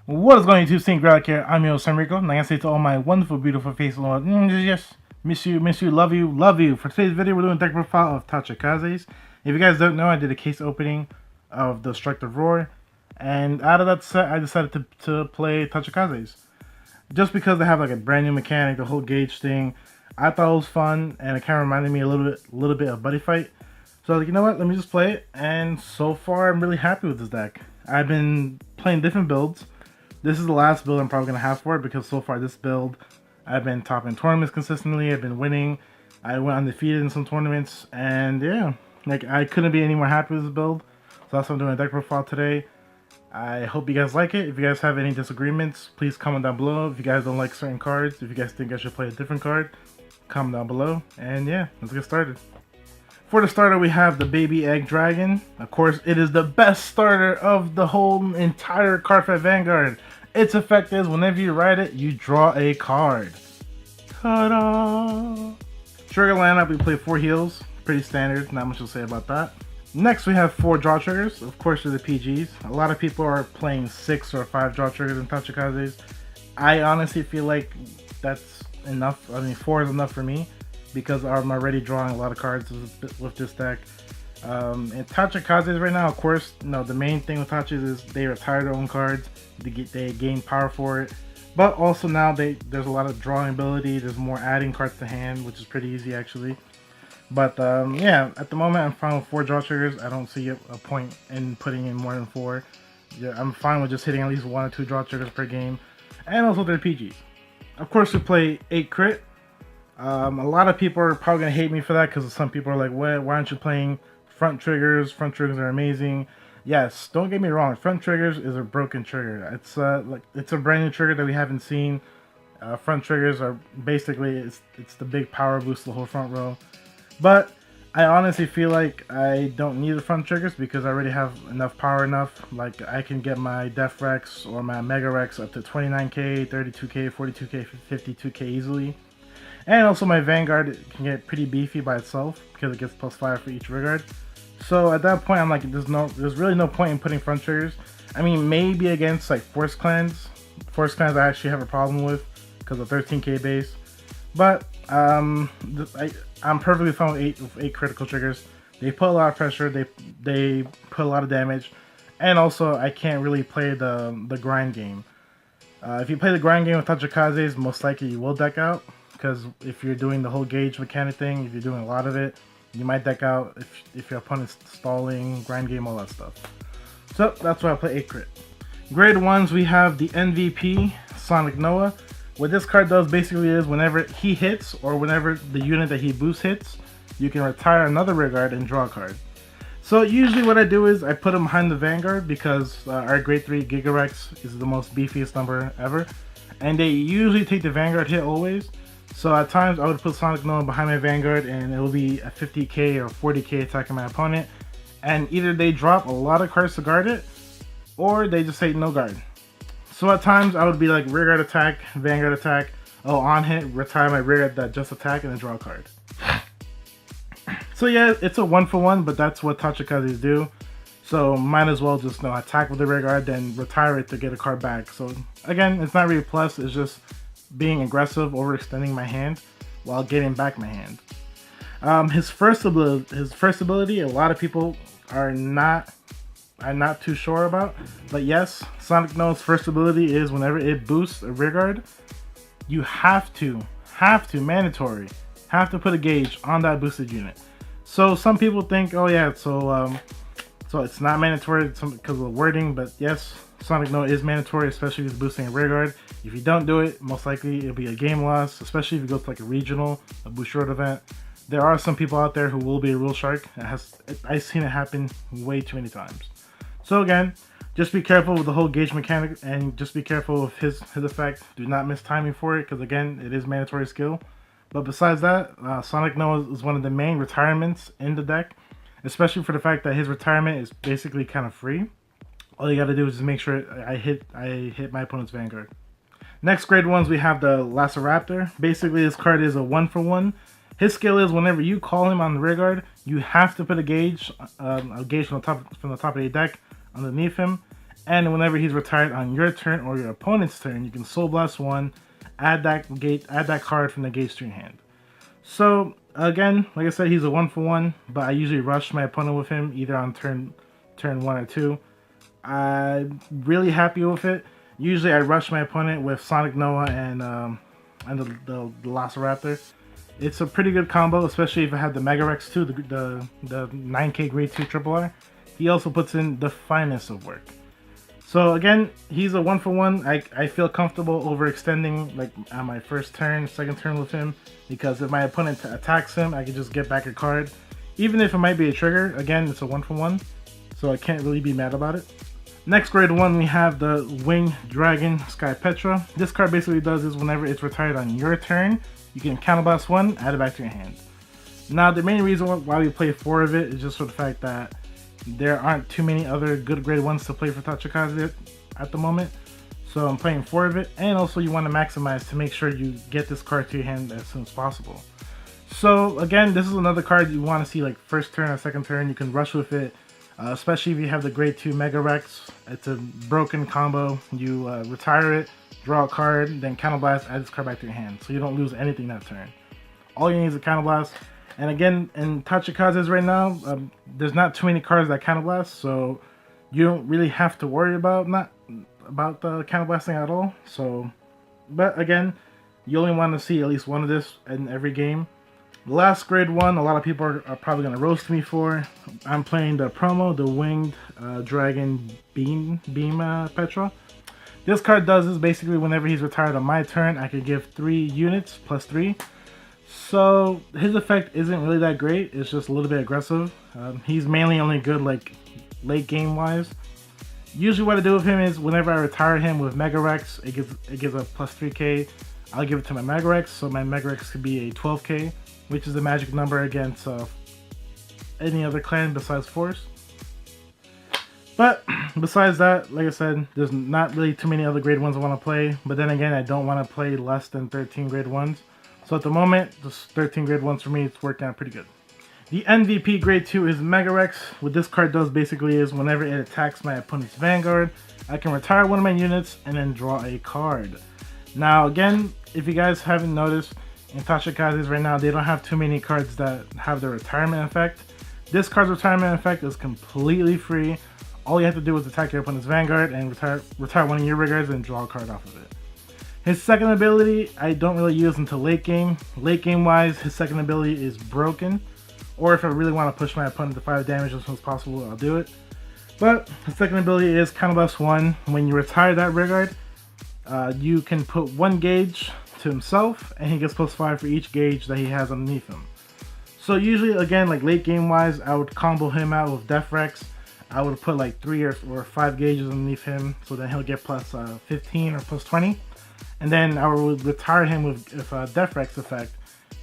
What is going to St. Gradelock here? I'm your son Rico, and I gotta say to all my wonderful, beautiful face, Lord, yes, miss you, love you, love you. For today's video, we're doing a deck profile of Tachikaze's. If you guys don't know, I did a case opening of the Destructive Roar, and out of that set, I decided to play Tachikaze's. Just because they have like a brand new mechanic, the whole gauge thing, I thought it was fun, and it kind of reminded me a little bit of Buddy Fight. So I was like, you know what, let me just play it, and so far I'm really happy with this deck. I've been playing different builds. This is the last build I'm probably going to have for it because so far this build, I've been topping tournaments consistently, I've been winning, I went undefeated in some tournaments, and yeah, like I couldn't be any more happy with this build. So that's why I'm doing a deck profile today. I hope you guys like it. If you guys have any disagreements, please comment down below. If you guys don't like certain cards, if you guys think I should play a different card, comment down below. And yeah, let's get started. For the starter, we have the Baby Egg Dragon. Of course, it is the best starter of the whole entire Cardfight Vanguard. Its effect is whenever you ride it, you draw a card. Ta-da! Trigger lineup, we play 4 heals. Pretty standard, not much to say about that. Next, we have 4 draw triggers. Of course, they're the PGs. A lot of people are playing 6 or 5 draw triggers in Tachikaze's. I honestly feel like that's enough. I mean, 4 is enough for me, because I'm already drawing a lot of cards with this deck. And Tachikaze's right now, of course, the main thing with Tachis is they retire their own cards, they gain power for it. But also now there's a lot of drawing ability, there's more adding cards to hand, which is pretty easy actually. But yeah, at the moment I'm fine with 4 draw triggers. I don't see a point in putting in more than 4. Yeah, I'm fine with just hitting at least 1 or 2 draw triggers per game. And also they're PGs. Of course we play 8 crit. A lot of people are probably going to hate me for that because some people are like, why aren't you playing front triggers? Front triggers are amazing. Yes, don't get me wrong, front triggers is a broken trigger. It's a brand new trigger that we haven't seen. Front triggers are basically, it's the big power boost to the whole front row. But I honestly feel like I don't need the front triggers because I already have enough power enough. Like I can get my Def Rex or my Mega Rex up to 29k, 32k, 42k, 52k easily. And also my Vanguard can get pretty beefy by itself because it gets +5 for each Vanguard. So at that point I'm like, there's really no point in putting front triggers. I mean, maybe against like Force Clans. Force Clans I actually have a problem with because of 13k base. But I'm perfectly fine with 8 critical triggers. They put a lot of pressure, they put a lot of damage. And also I can't really play the grind game. If you play the grind game with Tachikaze's, most likely you will deck out. Because if you're doing the whole gauge mechanic thing, if you're doing a lot of it, you might deck out if your opponent's stalling, grind game, all that stuff. So that's why I play 8 crit. Grade 1s, we have the MVP, Sonic Noah. What this card does basically is whenever he hits, or whenever the unit that he boosts hits, you can retire another Vanguard and draw a card. So usually what I do is I put him behind the Vanguard because our grade 3 Giga Wrecks is the most beefiest number ever. And they usually take the Vanguard hit always. So at times I would put Sonic Noah behind my Vanguard and it will be a 50k or 40k attacking my opponent. And either they drop a lot of cards to guard it, or they just say no guard. So at times I would be like rear guard attack, Vanguard attack, oh on hit, retire my rear guard that just attack and then draw a card. So yeah, it's a 1-for-1, but that's what Tachikaze do. So might as well just attack with the rear guard, then retire it to get a card back. So again, it's not really plus, it's just being aggressive, overextending my hand while getting back my hand. His first ability, a lot of people are not too sure about, but yes, Sonic Noah's first ability is whenever it boosts a rear guard, you have to mandatory have to put a gauge on that boosted unit. So some people think, oh yeah, so it's not mandatory because of the wording, but yes, Sonic Noah is mandatory, especially if it's boosting a rear guard. If you don't do it, most likely it'll be a game loss, especially if you go to like a regional, a boost short event. There are some people out there who will be a real shark. I've seen it happen way too many times. So again, just be careful with the whole gauge mechanic and just be careful with his effect. Do not miss timing for it because again, it is mandatory skill. But besides that, Sonic Noah is one of the main retirements in the deck, especially for the fact that his retirement is basically kind of free. All you gotta do is just make sure I hit my opponent's Vanguard. Next grade 1s, we have the Raptor. Basically, this card is a 1-for-1. His skill is whenever you call him on the rear guard, you have to put a gauge from the top of the deck underneath him. And whenever he's retired on your turn or your opponent's turn, you can Soul Blast 1, add that card from the gauge to your hand. So again, like I said, he's a 1-for-1, but I usually rush my opponent with him either on turn 1 or 2. I'm really happy with it. Usually I rush my opponent with Sonic Noah and the Raptor. It's a pretty good combo, especially if I have the Mega Wrecks too, the 9K grade 2 Triple R. He also puts in the finest of work. So again, he's a 1-for-1. I feel comfortable overextending like on my first turn, second turn with him, because if my opponent attacks him, I can just get back a card. Even if it might be a trigger, again, it's a 1-for-1, so I can't really be mad about it. Next grade 1, we have the Winged Dragon Sky Petra. This card basically does is whenever it's retired on your turn, you can Counterblast 1, add it back to your hand. Now the main reason why we play 4 of it is just for the fact that there aren't too many other good grade 1s to play for Tachikaze at the moment. So I'm playing 4 of it, and also you want to maximize to make sure you get this card to your hand as soon as possible. So again, this is another card you want to see like first turn or second turn. You can rush with it, especially if you have the grade 2 Mega Wrecks. It's a broken combo. You retire it, draw a card, then Counterblast, add this card back to your hand, so you don't lose anything that turn. All you need is a Counterblast. And again, in Tachikaze's right now, there's not too many cards that Counterblast, so you don't really have to worry about the Counterblasting at all. So, but again, you only want to see at least one of this in every game. The last grade 1, a lot of people are probably going to roast me for. I'm playing the promo, the Winged Dragon Beem Petra. This card does is basically whenever he's retired on my turn, I can give 3 units plus 3. So his effect isn't really that great. It's just a little bit aggressive. He's mainly only good like late game wise. Usually what I do with him is whenever I retire him with Mega Wrecks, it gives a plus 3k. I'll give it to my Mega Wrecks, so my Mega Wrecks could be a 12k, which is the magic number against any other clan besides Force. But besides that, like I said, there's not really too many other grade 1s I want to play. But then again, I don't want to play less than 13 grade 1s. So at the moment, just 13 grade 1s for me, it's working out pretty good. The MVP grade 2 is Mega Wrecks. What this card does basically is whenever it attacks my opponent's Vanguard, I can retire one of my units and then draw a card. Now again, if you guys haven't noticed, in Tachikaze's right now, they don't have too many cards that have the retirement effect. This card's retirement effect is completely free. All you have to do is attack your opponent's Vanguard and retire one of your Regards and draw a card off of it. His second ability, I don't really use until late game. Late game wise, his second ability is broken. Or if I really want to push my opponent to 5 damage as soon as possible, I'll do it. But his second ability is Counterblast 1. When you retire that Regard, you can put 1 gauge to himself, and he gets plus 5 for each gauge that he has underneath him. So usually, again, like late game wise, I would combo him out with Def Rex. I would put like 3 or 5 gauges underneath him, so then he'll get plus 15 or plus 20. And then I would retire him with Def Rex effect,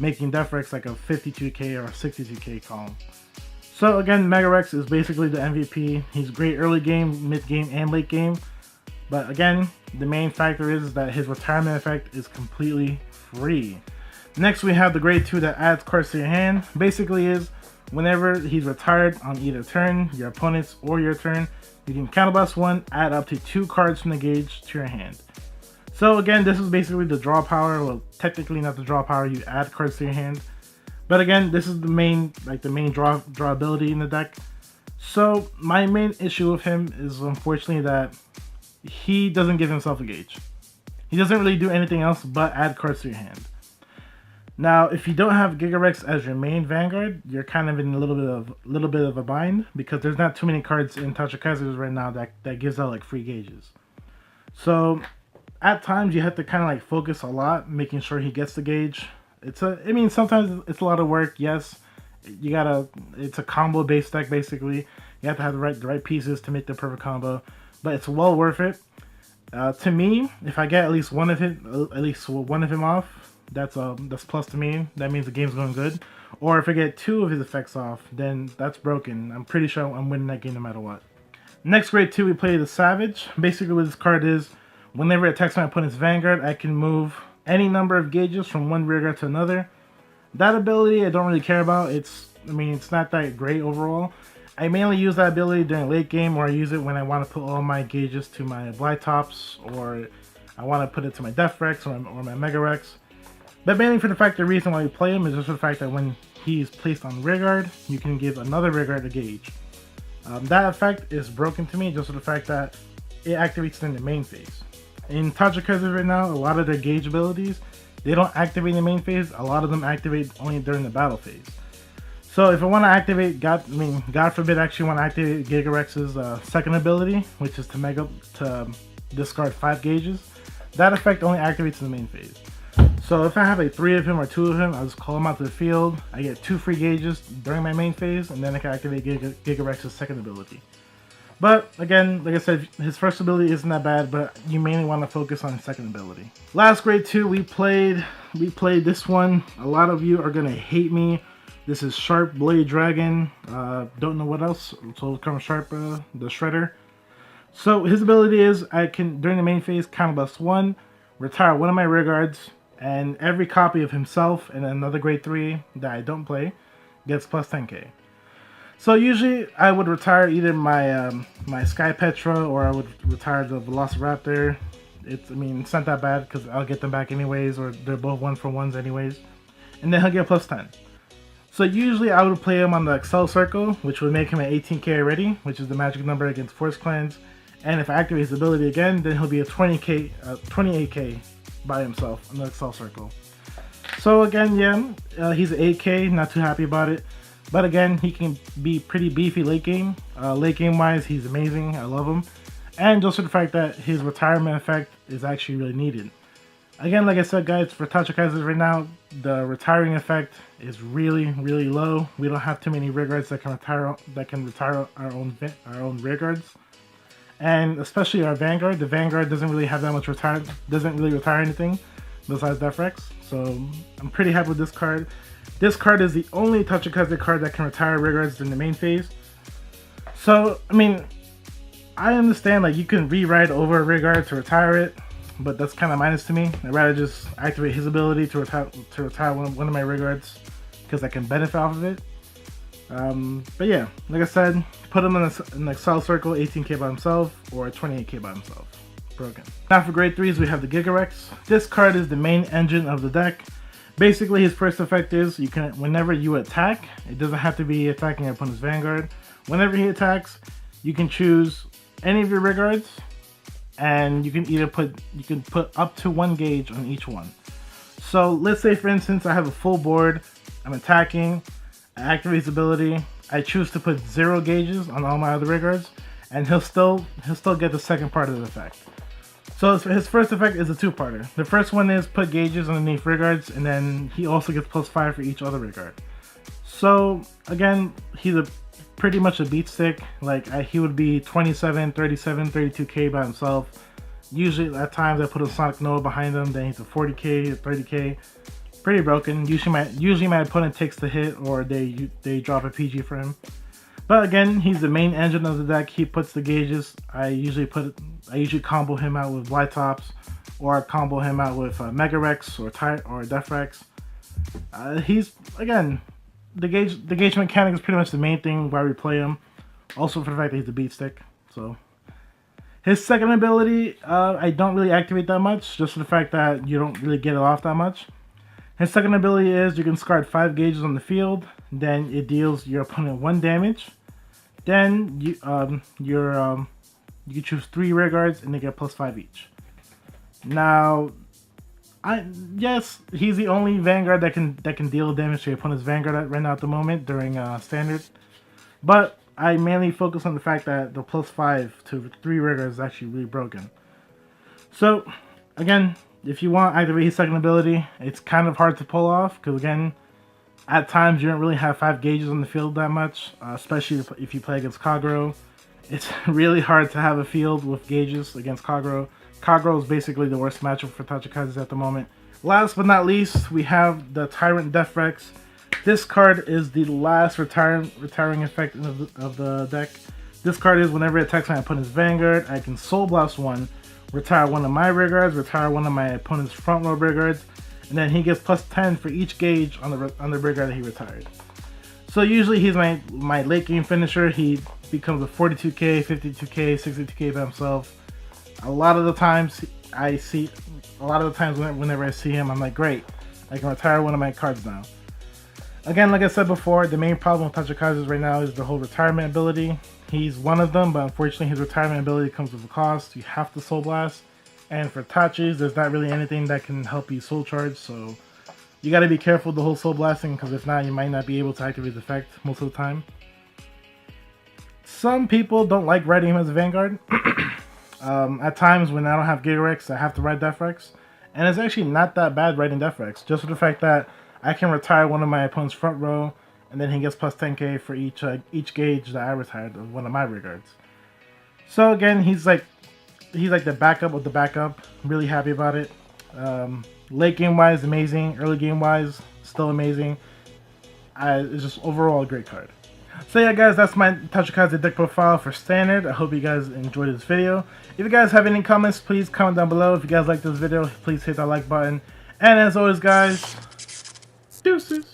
making Def Rex like a 52k or a 62k column. So again, Mega Wrecks is basically the MVP. He's great early game, mid game, and late game. But again, the main factor is that his retirement effect is completely free. Next we have the grade 2 that adds cards to your hand. Basically is whenever he's retired on either turn, your opponent's or your turn, you can Counterblast 1, add up to 2 cards from the gauge to your hand. So again, this is basically the draw power. Well, technically not the draw power, you add cards to your hand. But again, this is the main draw ability in the deck. So my main issue with him is unfortunately that he doesn't give himself a gauge. He doesn't really do anything else but add cards to your hand. Now, if you don't have Giga Wrecks as your main Vanguard, you're kind of in a little bit of a bind, because there's not too many cards in Tachikaze right now that gives out like free gauges. So at times you have to kind of like focus a lot, making sure he gets the gauge. I mean, sometimes it's a lot of work. Yes, it's a combo based deck basically. You have to have the right pieces to make the perfect combo, but it's well worth it. To me, if I get at least one of him off, that's plus to me. That means the game's going good. Or if I get 2 of his effects off, then that's broken. I'm pretty sure I'm winning that game no matter what. Next grade 2, we play the Savage. Basically what this card is, whenever it attacks my opponent's Vanguard, I can move any number of gauges from one rearguard to another. That ability I don't really care about. It's not that great overall. I mainly use that ability during late game, or I use it when I want to put all my gauges to my Blytops, or I want to put it to my Death Rex or my Mega Rex. But mainly for the reason why you play him is just for the fact that when he's placed on rear guard, you can give another rear guard a gauge. That effect is broken to me just for the fact that it activates in the main phase. In Tachikaze right now, a lot of their gauge abilities, they don't activate in the main phase. A lot of them activate only during the battle phase. So if I want to activate, God forbid, I actually want to activate Giga Wreck's second ability, which is to discard 5 gauges. That effect only activates in the main phase. So if I have like 3 of him or 2 of him, I'll just call him out to the field. I get 2 free gauges during my main phase, and then I can activate Giga Wrecks' second ability. But again, like I said, his first ability isn't that bad, but you mainly want to focus on his second ability. Last grade 2, we played this one. A lot of you are gonna hate me. This is Sharp Blade Dragon. Don't know what else. So it comes Sharp the Shredder. So his ability is I can during the main phase counterblast 1, retire one of my rear guards, and every copy of himself and another grade 3 that I don't play gets plus 10k. So usually I would retire either my my Sky Petra, or I would retire the Velociraptor. It's not that bad because I'll get them back anyways, or they're both 1-for-1s anyways. And then he'll get plus 10. So usually I would play him on the Excel Circle, which would make him at 18k already, which is the magic number against Force Clans. And if I activate his ability again, then he'll be a 28k by himself on the Excel Circle. So again, yeah, he's an 8k, not too happy about it. But again, he can be pretty beefy late game. Late game wise, he's amazing. I love him. And just for the fact that his retirement effect is actually really needed. Again, like I said, guys, for Tachikaze right now, the retiring effect is really, really low. We don't have too many rear guards that can retire our own rear guards. And especially our Vanguard. The Vanguard doesn't really have that much doesn't really retire anything besides Death Rex. So I'm pretty happy with this card. This card is the only Tachikaze card that can retire rear guards in the main phase. So, I understand like you can rewrite over a rear guard to retire it, but that's kind of minus to me. I'd rather just activate his ability to retire one of my rear guards because I can benefit off of it. But yeah, like I said, put him in the Excel Circle, 18k by himself or 28k by himself. Broken. Now for grade 3s, we have the Giga Wrecks. This card is the main engine of the deck. Basically, his first effect is you can, whenever you attack, it doesn't have to be attacking your opponent's Vanguard. Whenever he attacks, you can choose any of your rear guards, and you can either put up to 1 gauge on each one. So let's say, for instance, I have a full board. I'm attacking. I activate his ability. I choose to put 0 gauges on all my other rear guards, and he'll still get the second part of the effect. So his first effect is a 2-parter. The first one is put gauges underneath rear guards, and then he also gets plus 5 for each other rear guard. So again, he's pretty much a beat stick. Like he would be 27, 37, 32k by himself. Usually at times I put a Sonic Nova behind him, then he's a 40k, 30k. Pretty broken. Usually my opponent takes the hit, or they drop a PG for him. But again, he's the main engine of the deck. He puts the gauges. I usually combo him out with Blytops, or I combo him out with Mega Wrecks or Death Rex. He's, again, the gauge mechanic is pretty much the main thing why we play him. Also for the fact that he's a beat stick. So his second ability, I don't really activate that much, just for the fact that you don't really get it off that much. His second ability is you can discard 5 gauges on the field, then it deals your opponent 1 damage. Then you can choose 3 rear guards and they get plus 5 each. Now, yes, he's the only Vanguard that can deal damage to your opponent's Vanguard right now at the moment during standard. But I mainly focus on the fact that the plus 5 to 3 rear guards is actually really broken. So again, if you want to activate his second ability, it's kind of hard to pull off because again, at times you don't really have 5 gauges on the field that much, especially if you play against Kagero. It's really hard to have a field with gauges against Kagero. Kagero is basically the worst matchup for Tachikaze at the moment. Last but not least, we have the Tyrant Death Rex. This card is the last retiring effect of the deck. This card is whenever it attacks my opponent's Vanguard, I can Soul Blast 1, retire one of my rear guards, retire one of my opponent's front row rear guards, and then he gets plus 10 for each gauge on the rear guard that he retired. So usually he's my late game finisher. He becomes a 42k, 52k, 62k by himself. A lot of the times whenever I see him, I'm like, great, I can retire one of my cards now. Again, like I said before, the main problem with Tachikaze right now is the whole retirement ability. He's one of them, but unfortunately his retirement ability comes with a cost. You have to Soul Blast. And for Tachis, there's not really anything that can help you Soul Charge, so you gotta be careful with the whole Soul Blasting, because if not, you might not be able to activate his effect most of the time. Some people don't like riding him as a Vanguard. At times when I don't have Giga Wrecks, I have to ride Death Wrecks. And it's actually not that bad riding Death Wrecks, just for the fact that I can retire one of my opponent's front row, and then he gets plus 10k for each gauge that I retired of one of my regards. So again, he's like the backup of the backup. I'm really happy about it. Late game wise, amazing. Early game wise, still amazing. It's just overall a great card. So yeah guys, that's my Tachikaze deck profile for standard. I hope you guys enjoyed this video. If you guys have any comments, please comment down below. If you guys like this video, please hit that like button. And as always guys, deuces.